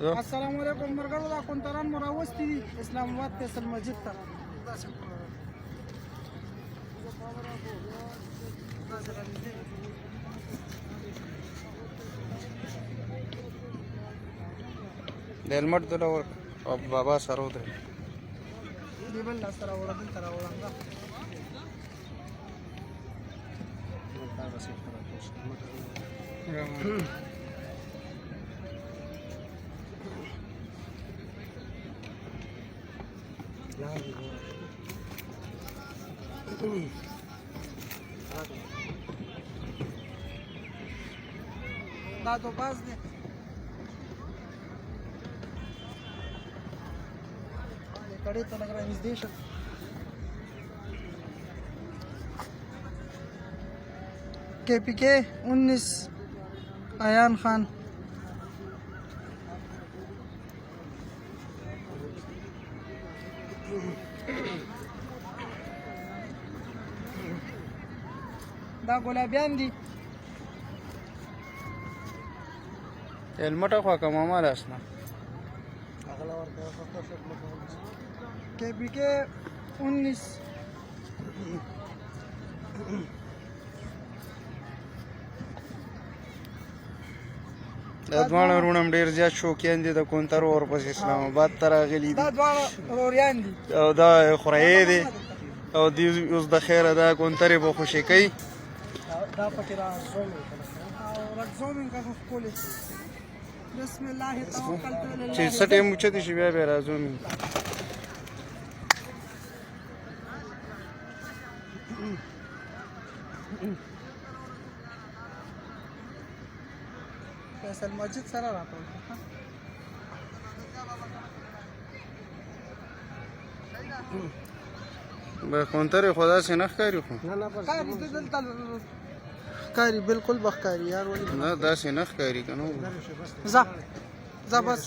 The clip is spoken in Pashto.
السلام علیکم مرګرو دا کونتران مو راوستي دي اسلام آباد فیصل مسجد ته د هلمټ دله او بابا سره ودرې دی بل لاس راوړه دلته راوړه دا تو باز دی کڑے ته لګ را نږدې شه KPK 19 ایان خان دا ګلابیان دي هلمټ خوا که ماما لاس نه KPK 19 دا دواړه وروڼه ډېر زیات شوقیان دي د کونتر ورپسې اسلام آباد ته راغلي دا دي دواړه وروریان دي او دا خورایې دی او دوی اوس د خیره دا کونترې به خوشې کوي دا پکې را زومینګ او را زومینګ کا ښکلې بسم الله توکلت علی الله چې څه ټایم اوچتې شي بیا بیا راځو مې فیصل مسجد سره راټول به کونترې خو داسې نه ښکاري خو ښکاري دلته ښکاري بالکل به ښکاري یار ولې نه داسې نه ښکاري که نه ځه بس